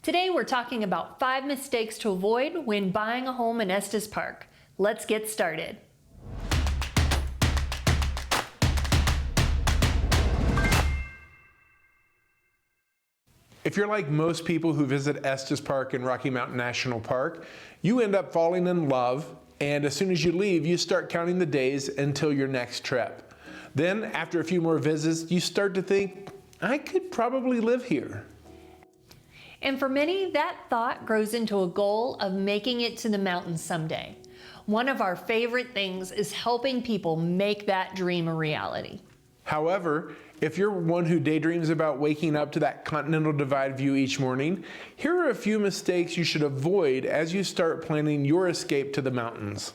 Today we're talking about 5 mistakes to avoid when buying a home in Estes Park. Let's get started. If you're like most people who visit Estes Park and Rocky Mountain National Park, you end up falling in love, and as soon as you leave, you start counting the days until your next trip. Then, after a few more visits, you start to think, I could probably live here. And for many, that thought grows into a goal of making it to the mountains someday. One of our favorite things is helping people make that dream a reality. However, if you're one who daydreams about waking up to that Continental Divide view each morning, here are a few mistakes you should avoid as you start planning your escape to the mountains.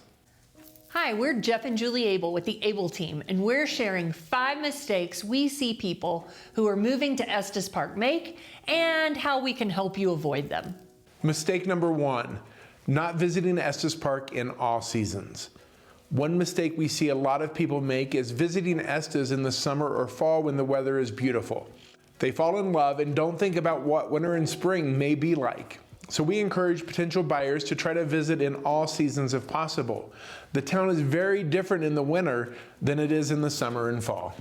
Hi, we're Jeff and Julie Abel with the Abel team, and we're sharing 5 mistakes we see people who are moving to Estes Park make and how we can help you avoid them. Mistake number 1, not visiting Estes Park in all seasons. One mistake we see a lot of people make is visiting Estes in the summer or fall when the weather is beautiful. They fall in love and don't think about what winter and spring may be like. So we encourage potential buyers to try to visit in all seasons if possible. The town is very different in the winter than it is in the summer and fall.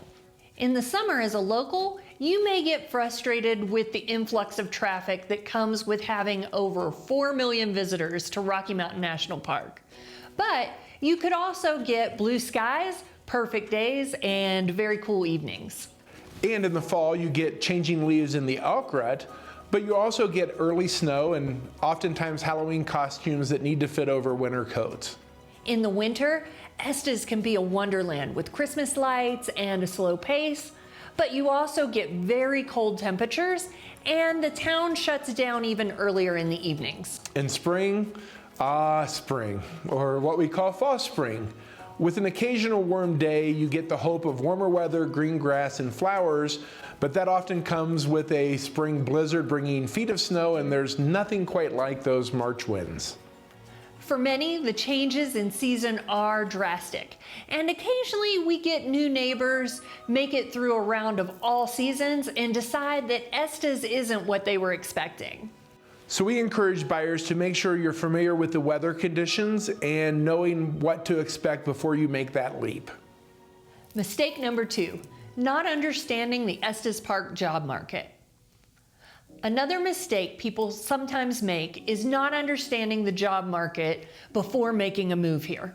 In the summer, as a local, you may get frustrated with the influx of traffic that comes with having over 4 million visitors to Rocky Mountain National Park. But you could also get blue skies, perfect days, and very cool evenings. And in the fall, you get changing leaves in the elk rut, but you also get early snow and oftentimes Halloween costumes that need to fit over winter coats. In the winter, Estes can be a wonderland with Christmas lights and a slow pace, but you also get very cold temperatures and the town shuts down even earlier in the evenings. In spring, spring, or what we call fall spring. With an occasional warm day, you get the hope of warmer weather, green grass, and flowers, but that often comes with a spring blizzard bringing feet of snow, and there's nothing quite like those March winds. For many, the changes in season are drastic, and occasionally we get new neighbors, make it through a round of all seasons, and decide that Estes isn't what they were expecting. So we encourage buyers to make sure you're familiar with the weather conditions and knowing what to expect before you make that leap. Mistake number 2, not understanding the Estes Park job market. Another mistake people sometimes make is not understanding the job market before making a move here.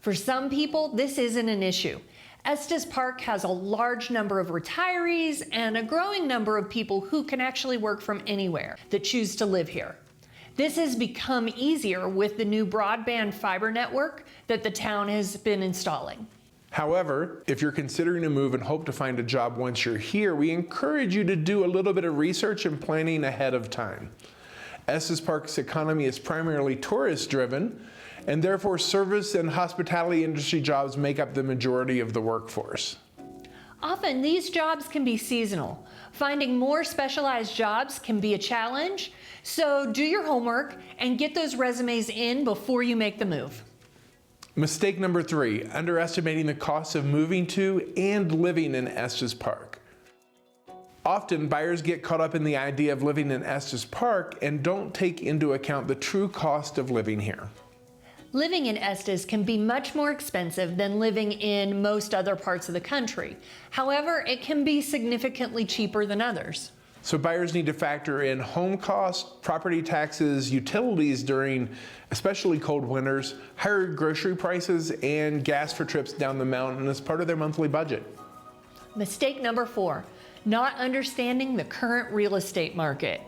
For some people, this isn't an issue. Estes Park has a large number of retirees and a growing number of people who can actually work from anywhere that choose to live here. This has become easier with the new broadband fiber network that the town has been installing. However, if you're considering a move and hope to find a job once you're here, we encourage you to do a little bit of research and planning ahead of time. Estes Park's economy is primarily tourist driven, and therefore service and hospitality industry jobs make up the majority of the workforce. Often these jobs can be seasonal. Finding more specialized jobs can be a challenge, so do your homework and get those resumes in before you make the move. Mistake number 3, underestimating the cost of moving to and living in Estes Park. Often buyers get caught up in the idea of living in Estes Park and don't take into account the true cost of living here. Living in Estes can be much more expensive than living in most other parts of the country. However, it can be significantly cheaper than others. So buyers need to factor in home costs, property taxes, utilities during especially cold winters, higher grocery prices, and gas for trips down the mountain as part of their monthly budget. Mistake number 4, not understanding the current real estate market.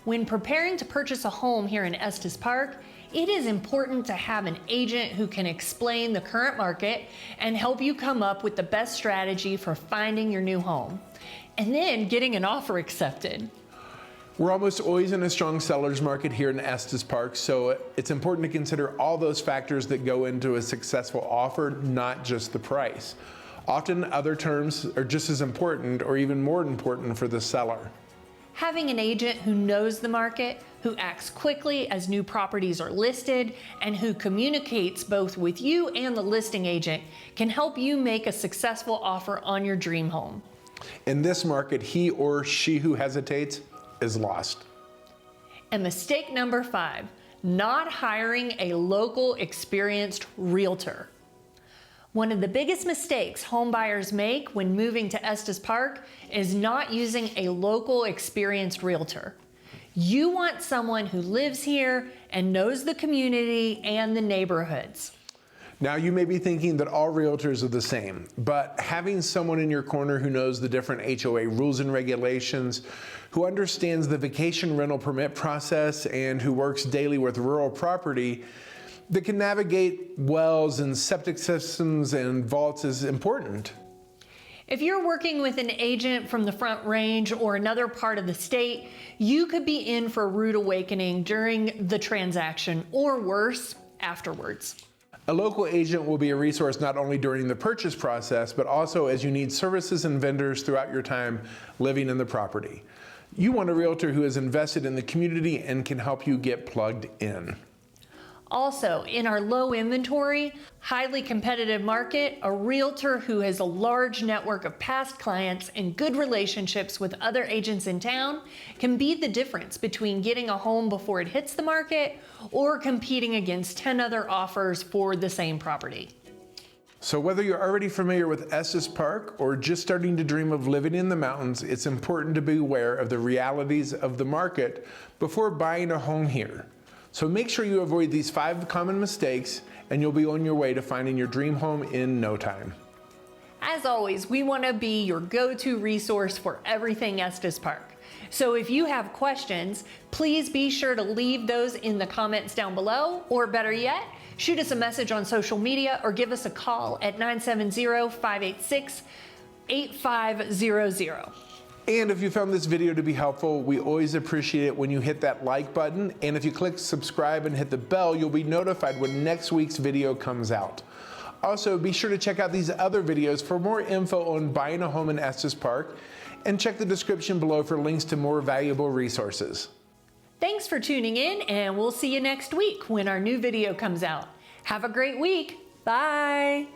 When preparing to purchase a home here in Estes Park, it is important to have an agent who can explain the current market and help you come up with the best strategy for finding your new home, and then getting an offer accepted. We're almost always in a strong seller's market here in Estes Park, so it's important to consider all those factors that go into a successful offer, not just the price. Often other terms are just as important or even more important for the seller. Having an agent who knows the market, who acts quickly as new properties are listed, and who communicates both with you and the listing agent can help you make a successful offer on your dream home. In this market, he or she who hesitates is lost. And mistake number 5, not hiring a local experienced realtor. One of the biggest mistakes home buyers make when moving to Estes Park is not using a local experienced realtor. You want someone who lives here and knows the community and the neighborhoods. Now you may be thinking that all realtors are the same, but having someone in your corner who knows the different HOA rules and regulations, who understands the vacation rental permit process, and who works daily with rural property that can navigate wells and septic systems and vaults is important. If you're working with an agent from the Front Range or another part of the state, you could be in for a rude awakening during the transaction, or worse, afterwards. A local agent will be a resource not only during the purchase process, but also as you need services and vendors throughout your time living in the property. You want a realtor who is invested in the community and can help you get plugged in. Also, in our low inventory, highly competitive market, a realtor who has a large network of past clients and good relationships with other agents in town can be the difference between getting a home before it hits the market or competing against 10 other offers for the same property. So whether you're already familiar with Estes Park or just starting to dream of living in the mountains, it's important to be aware of the realities of the market before buying a home here. So make sure you avoid these 5 common mistakes and you'll be on your way to finding your dream home in no time. As always, we want to be your go-to resource for everything Estes Park. So if you have questions, please be sure to leave those in the comments down below, or better yet, shoot us a message on social media or give us a call at 970-586-8500. And if you found this video to be helpful, we always appreciate it when you hit that like button. And if you click subscribe and hit the bell, you'll be notified when next week's video comes out. Also, be sure to check out these other videos for more info on buying a home in Estes Park, and check the description below for links to more valuable resources. Thanks for tuning in, and we'll see you next week when our new video comes out. Have a great week. Bye.